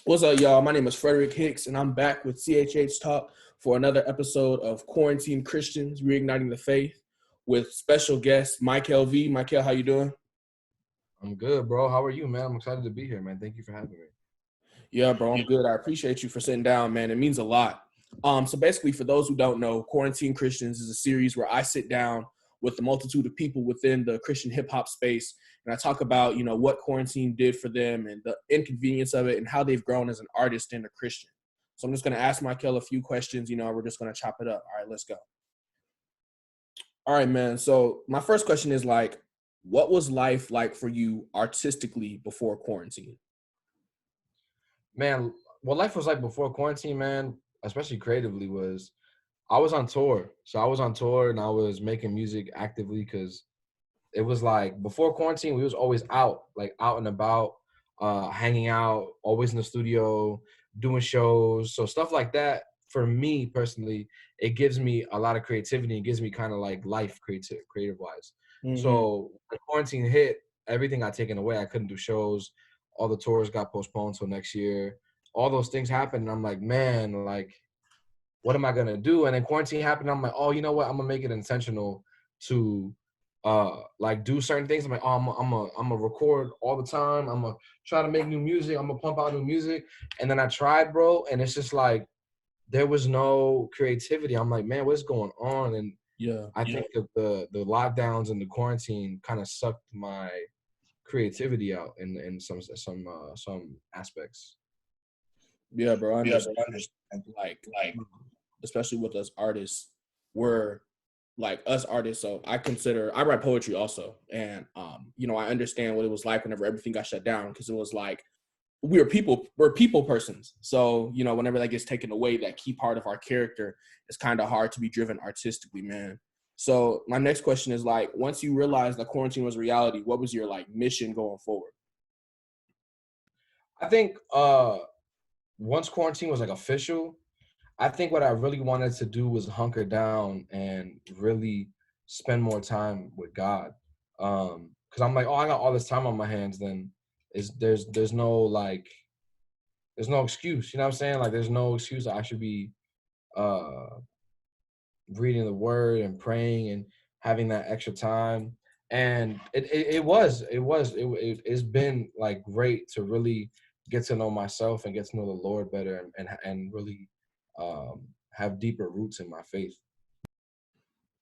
What's up, y'all? My name is Frederick Hicks, and I'm back with CHH Talk for another episode of Quarantine Christians Reigniting the Faith with special guest Mykael V. Mykael, how you doing? I'm good, bro. How are you, man? I'm excited to be here, man. Thank you for having me. Yeah, bro, I'm good. I appreciate you for sitting down, man. It means a lot. So basically, for those who don't know, Quarantine Christians is a series where I sit down with a multitude of people within the Christian hip hop space, and I talk about, what quarantine did for them and the inconvenience of it and how they've grown as an artist and a Christian. So I'm just going to ask Mykael a few questions, we're just going to chop it up. All right, let's go. All right, man. So my first question is what was life like for you artistically before quarantine? Man, what life was like before quarantine, man, especially creatively, was I was on tour. So I was on tour and I was making music actively because it was like before quarantine, we was always out, like out and about, hanging out, always in the studio, doing shows. So stuff like that, for me personally, it gives me a lot of creativity. It gives me kind of like life creative wise. Mm-hmm. So when quarantine hit, everything got taken away. I couldn't do shows. All the tours got postponed till next year. All those things happened. And I'm like, man, like, what am I gonna do? And then quarantine happened. I'm like, oh, you know what? I'm gonna make it intentional to like do certain things. I'm like, oh, I'm gonna record all the time. I'm gonna try to make new music. I'm gonna pump out new music. And then I tried, bro, and it's just like there was no creativity. I'm like, man, what's going on? And I think that the lockdowns and the quarantine kind of sucked my creativity out in some aspects. Yeah, bro, I understand. Like, especially with us artists, we're like us artists. So I write poetry also. And, I understand what it was like whenever everything got shut down, because it was like, we're people persons. So, whenever that gets taken away, that key part of our character, it's kind of hard to be driven artistically, man. So my next question is once you realized that quarantine was reality, what was your mission going forward? I think once quarantine was like official, I think what I really wanted to do was hunker down and really spend more time with God. Cause I'm like, oh, I got all this time on my hands, then there's no excuse. You know what I'm saying? Like there's no excuse that I should be uh reading the word and praying and having that extra time. And it's been like great to really get to know myself and get to know the Lord better and really have deeper roots in my faith.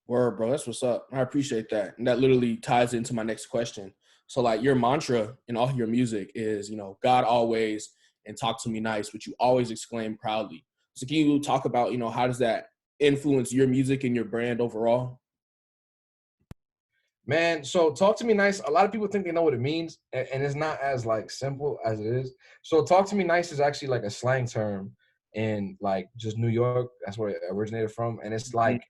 Word, bro. That's what's up. I appreciate that. And that literally ties into my next question. So, your mantra in all your music is, God always and talk to me nice, which you always exclaim proudly. So, can you talk about, how does that influence your music and your brand overall? Man, so talk to me nice. A lot of people think they know what it means, and it's not as like simple as it is. So talk to me nice is actually like a slang term in like just New York. That's where it originated from, and it's like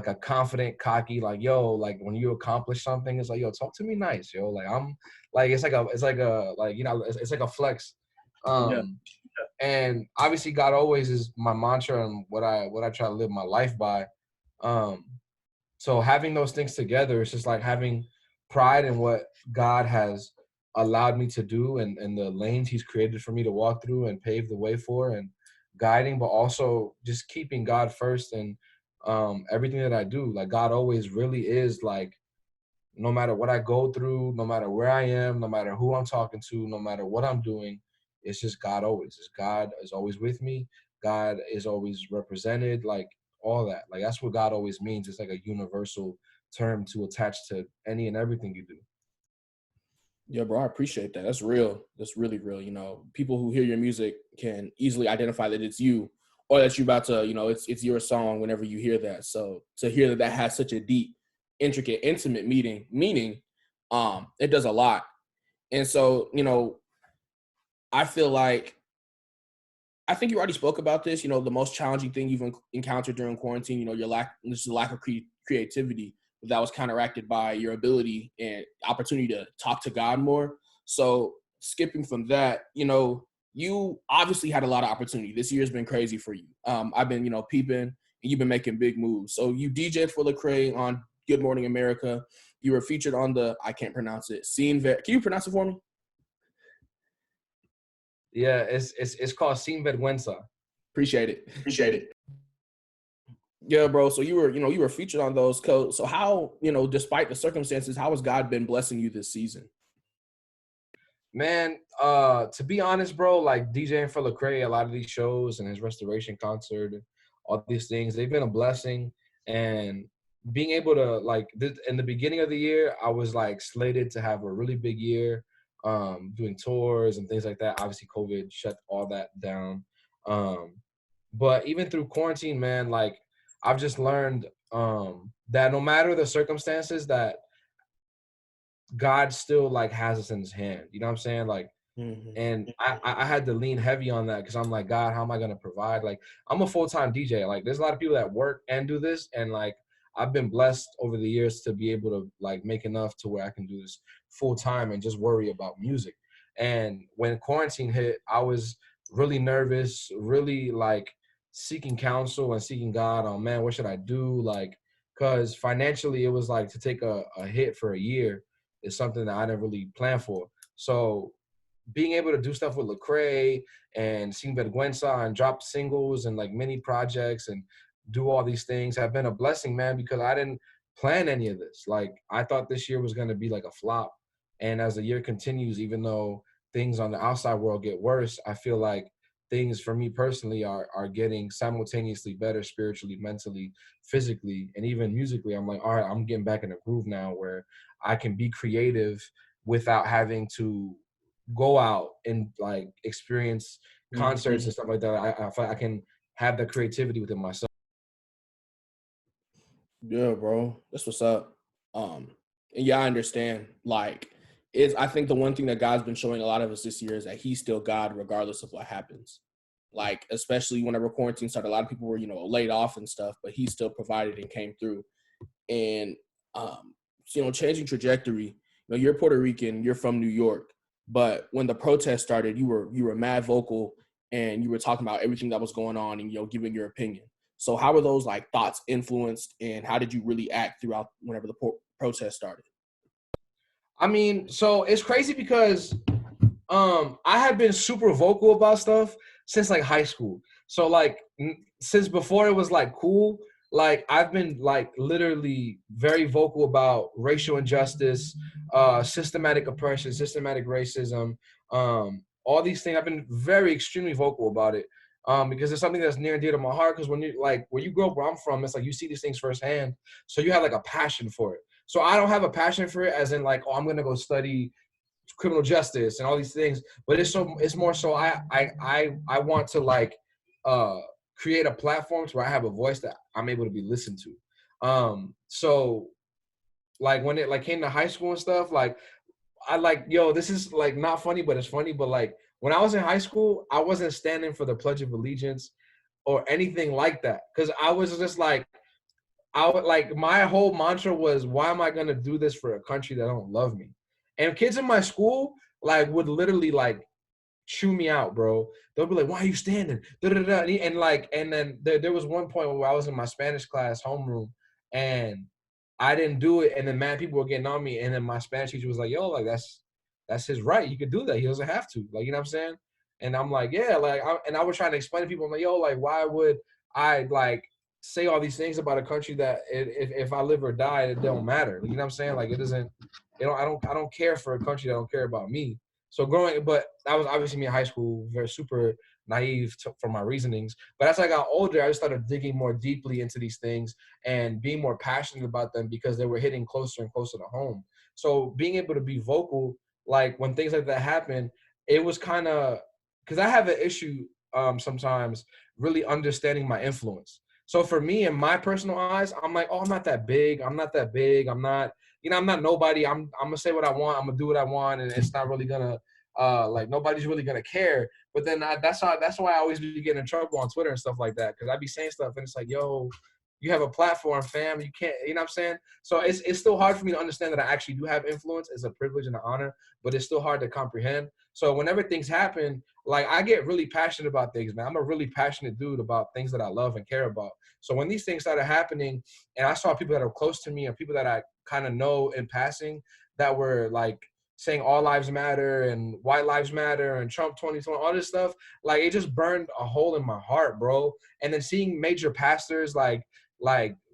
a confident, cocky, like yo, like when you accomplish something, it's like yo, talk to me nice, yo. Like I'm like it's like a flex. Yeah. And obviously God always is my mantra and what I try to live my life by. Um, so having those things together, it's just like having pride in what God has allowed me to do and the lanes he's created for me to walk through and pave the way for and guiding, but also just keeping God first and everything that I do. Like God always really is like, no matter what I go through, no matter where I am, no matter who I'm talking to, no matter what I'm doing, it's just God always. It's God is always with me. God is always represented. Like all that. Like that's what God always means. It's like a universal term to attach to any and everything you do. Yeah, bro, I appreciate that. That's real. That's really real. People who hear your music can easily identify that it's you or that you're about to, it's your song whenever you hear that. So to hear that has such a deep, intricate, intimate meaning, it does a lot. And so, I feel like, I think you already spoke about this, the most challenging thing you've encountered during quarantine, your lack of creativity that was counteracted by your ability and opportunity to talk to God more. So skipping from that, you obviously had a lot of opportunity. This year's been crazy for you. I've been, peeping, and you've been making big moves. So you DJed for Lecrae on Good Morning America. You were featured on I can't pronounce it, Scene Can you pronounce it for me? Yeah, it's called Sin Vergüenza. Appreciate it. Appreciate it. Yeah, bro. So you were featured on those codes. So how, despite the circumstances, how has God been blessing you this season? Man, to be honest, bro, like DJing for Lecrae, a lot of these shows and his restoration concert, and all these things, they've been a blessing. And being able to in the beginning of the year, I was like slated to have a really big year, doing tours and things like that. Obviously, COVID shut all that down. Um, but even through quarantine, man, like I've just learned that no matter the circumstances, that God still like has us in his hand. You know what I'm saying? Like, Mm-hmm. and I had to lean heavy on that because I'm like, God, how am I gonna provide? Like, I'm a full-time DJ. Like, there's a lot of people that work and do this, and like I've been blessed over the years to be able to like make enough to where I can do this full time and just worry about music. And when quarantine hit, I was really nervous, really like seeking counsel and seeking God on, man, what should I do? Like, because financially it was like to take a hit for a year is something that I didn't really plan for. So being able to do stuff with Lecrae and Sin Vergüenza and drop singles and like mini projects and do all these things have been a blessing, man, because I didn't plan any of this. Like I thought this year was going to be like a flop. And as the year continues, even though things on the outside world get worse, I feel like things for me personally are getting simultaneously better spiritually, mentally, physically, and even musically. I'm like, all right, I'm getting back in the groove now where I can be creative without having to go out and like experience concerts and stuff like that. I feel like I can have the creativity within myself. Yeah, bro. That's what's up. And yeah, I understand. Like, I think the one thing that God's been showing a lot of us this year is that He's still God regardless of what happens. Like, especially whenever quarantine started, a lot of people were, laid off and stuff, but He still provided and came through. And changing trajectory. You're Puerto Rican, you're from New York, but when the protest started, you were mad vocal and you were talking about everything that was going on and giving your opinion. So how were those like thoughts influenced, and how did you really act throughout whenever the protest started? I mean, so it's crazy because I have been super vocal about stuff since like high school. So like since before it was like cool, like I've been like literally very vocal about racial injustice, systematic oppression, systematic racism, all these things. I've been very extremely vocal about it. Because it's something that's near and dear to my heart. Because when you like where you grow up, where I'm from, it's like you see these things firsthand, so you have like a passion for it. So I don't have a passion for it, as in like, oh, I'm gonna go study criminal justice and all these things, but it's more so I want to like create a platform where I have a voice that I'm able to be listened to. So like when it like came to high school and stuff, like I like, yo, this is like not funny, but it's funny. But like when I was in high school, I wasn't standing for the Pledge of Allegiance or anything like that, because I was just like, I would like, my whole mantra was, why am I gonna do this for a country that don't love me? And kids in my school like would literally like chew me out, bro. They'll be like, why are you standing? Da, da, da. And like, and then there was one point where I was in my Spanish class homeroom and I didn't do it. And then man, people were getting on me. And then my Spanish teacher was like, yo, like that's his right. He could do that. He doesn't have to. Like, you know what I'm saying? And I'm like, yeah, like, I was trying to explain to people, I'm like, yo, like, why would I like say all these things about a country that if I live or die, it don't matter. You know what I'm saying? Like, it doesn't, I don't care for a country that don't care about me. So growing, but that was obviously me in high school, very super naive for my reasonings. But as I got older, I just started digging more deeply into these things and being more passionate about them because they were hitting closer and closer to home. So being able to be vocal, like when things like that happen, it was kind of, because I have an issue sometimes really understanding my influence. So for me, in my personal eyes, I'm like, oh, I'm not that big. I'm not that big. I'm not, I'm not nobody. I'm gonna say what I want. I'm gonna do what I want, and it's not really gonna like nobody's really gonna care. But then that's why I always be getting in trouble on Twitter and stuff like that, because I be saying stuff and it's like, yo, you have a platform, fam. You can't, you know what I'm saying? So it's still hard for me to understand that I actually do have influence. It's a privilege and an honor, but it's still hard to comprehend. So whenever things happen, like I get really passionate about things, man. I'm a really passionate dude about things that I love and care about. So when these things started happening, and I saw people that are close to me and people that I kind of know in passing that were like saying all lives matter and white lives matter and Trump 2020, all this stuff, like it just burned a hole in my heart, bro. And then seeing major pastors like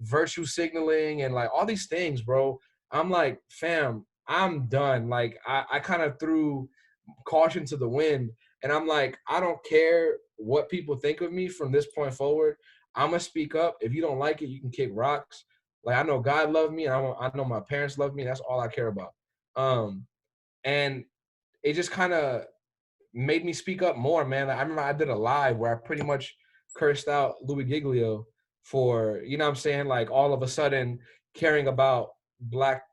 virtue signaling and like all these things, bro. I'm like, fam, I'm done. Like I kind of threw caution to the wind, and I'm like, I don't care what people think of me from this point forward. I'm gonna speak up. If you don't like it, you can kick rocks. Like I know God loved me, and I know my parents love me. And that's all I care about. And it just kind of made me speak up more, man. Like, I remember I did a live where I pretty much cursed out Louis Giglio for, you know what I'm saying, like all of a sudden caring about black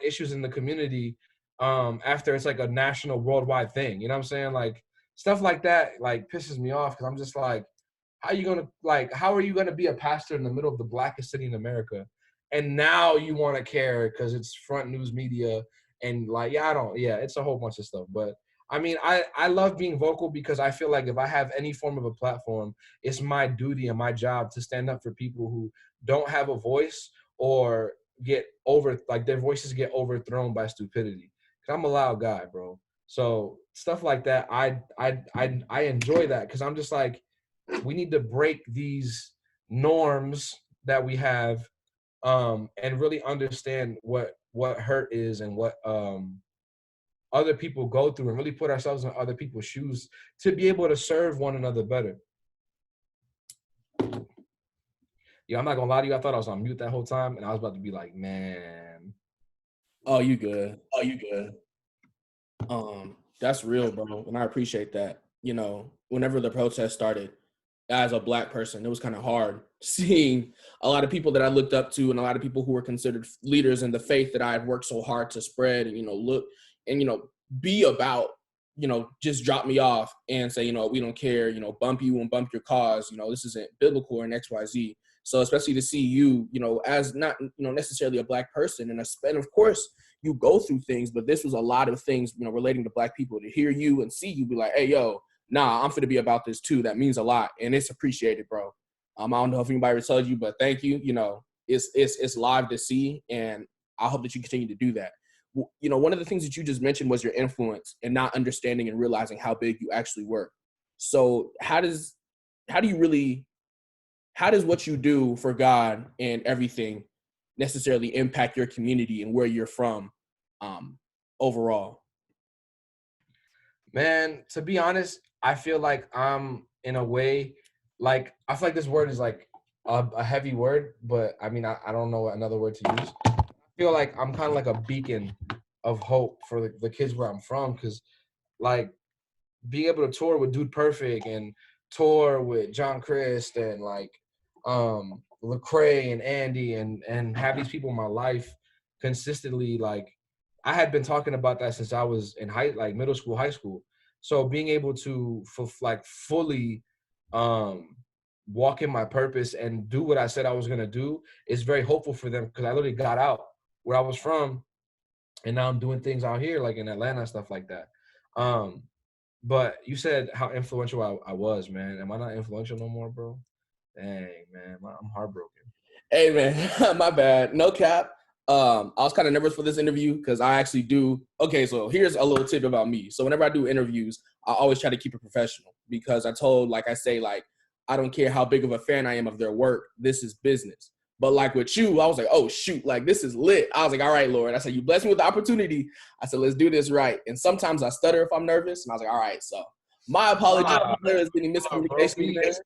issues in the community after it's like a national worldwide thing. You know what I'm saying? Like stuff like that like pisses me off, because I'm just like, how are you gonna be a pastor in the middle of the blackest city in America? And now you want to care because it's front news media and like, it's a whole bunch of stuff. But I mean, I love being vocal because I feel like if I have any form of a platform, it's my duty and my job to stand up for people who don't have a voice or like their voices get overthrown by stupidity. Cause I'm a loud guy, bro. So stuff like that, I enjoy that because I'm just like, we need to break these norms that we have, and really understand what hurt is and what other people go through, and really put ourselves in other people's shoes to be able to serve one another better. Yeah, I'm not gonna lie to you. I thought I was on mute that whole time, and I was about to be like, man. Oh, you good. That's real, bro. And I appreciate that. You know, whenever the protest started, as a Black person, it was kind of hard seeing a lot of people that I looked up to and a lot of people who were considered leaders in the faith that I had worked so hard to spread and, look and, be about, just drop me off and say, we don't care, bump you and bump your cause, this isn't biblical and XYZ. So especially to see you, as not, necessarily a Black person, and of course you go through things, but this was a lot of things, relating to Black people, to hear you and see you be like, hey, yo, nah, I'm finna be about this too. That means a lot, and it's appreciated, bro. I don't know if anybody ever told you, but thank you. It's live to see, and I hope that you continue to do that. One of the things that you just mentioned was your influence and not understanding and realizing how big you actually were. So how does what you do for God and everything necessarily impact your community and where you're from, overall? Man, to be honest, I feel like I'm in a way, like, I feel like this word is like a heavy word, but I mean, I don't know another word to use. I feel like I'm kind of like a beacon of hope for the kids where I'm from, because like being able to tour with Dude Perfect and tour with John Christ and like Lecrae and Andy and have these people in my life consistently, like I had been talking about that since I was in middle school, high school. So being able to fully walk in my purpose and do what I said I was gonna do is very hopeful for them, because I literally got out where I was from and now I'm doing things out here like in Atlanta and stuff like that. But you said how influential I was, man. Am I not influential no more, bro? Dang, man, I'm heartbroken. Hey, man, my bad. No cap. I was kind of nervous for this interview because I actually do. Okay, so here's a little tip about me. So whenever I do interviews, I always try to keep it professional because I don't care how big of a fan I am of their work. This is business. But like with you, I was like, oh, shoot, like this is lit. I was like, all right, Lord. I said, you bless me with the opportunity. I said, let's do this right. And sometimes I stutter if I'm nervous. And I was like, all right, so my apologies if there's any miscommunication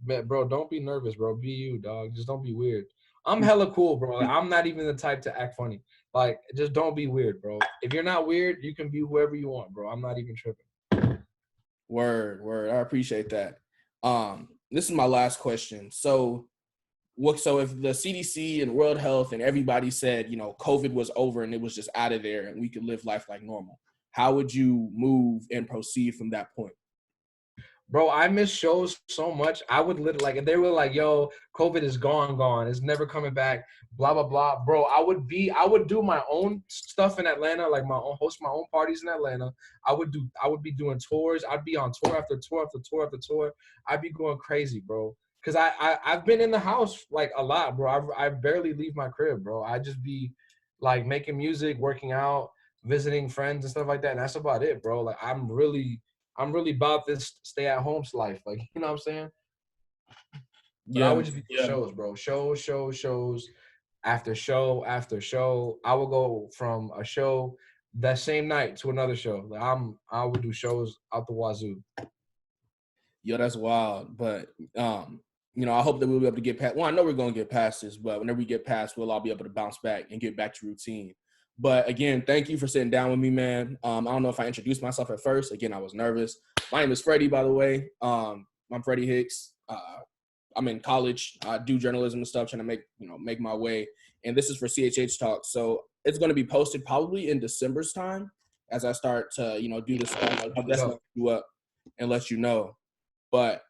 there. Bro, don't be nervous, bro. Be you, dog. Just don't be weird. I'm hella cool, bro. Like, I'm not even the type to act funny. Like, just don't be weird, bro. If you're not weird, you can be whoever you want, bro. I'm not even tripping. Word. I appreciate that. This is my last question. So if the CDC and World Health and everybody said, COVID was over and it was just out of there and we could live life like normal, how would you move and proceed from that point? Bro, I miss shows so much. I would literally, if they were like, yo, COVID is gone. It's never coming back, blah, blah, blah. Bro, I would do my own stuff in Atlanta, like host my own parties in Atlanta. I would be doing tours. I'd be on tour after tour after tour after tour. I'd be going crazy, bro. Cause I've been in the house like a lot, bro. I barely leave my crib, bro. I just be like making music, working out, visiting friends and stuff like that. And that's about it, bro. Like I'm really about this stay at home life. Like, you know what I'm saying? But I Yeah, would just be doing shows, bro. Shows after show after show. I would go from a show that same night to another show. Like I would do shows out the wazoo. Yo, that's wild. But you know, I hope that we'll be able to get past. Well, I know we're gonna get past this, but whenever we get past, we'll all be able to bounce back and get back to routine. But again, thank you for sitting down with me, man. I don't know if I introduced myself at first. Again, I was nervous. My name is Freddie, by the way. I'm Freddie Hicks. I'm in college. I do journalism and stuff, trying to make my way. And this is for CHH Talk. So it's going to be posted probably in December's time as I start to, do this stuff. I'll definitely you up and let you know. But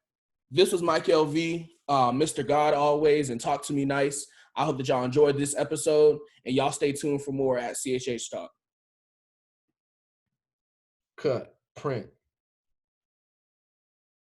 this was Mykael V, Mr. God always, and talk to me nice. I hope that y'all enjoyed this episode, and y'all stay tuned for more at CHH Talk. Cut, print.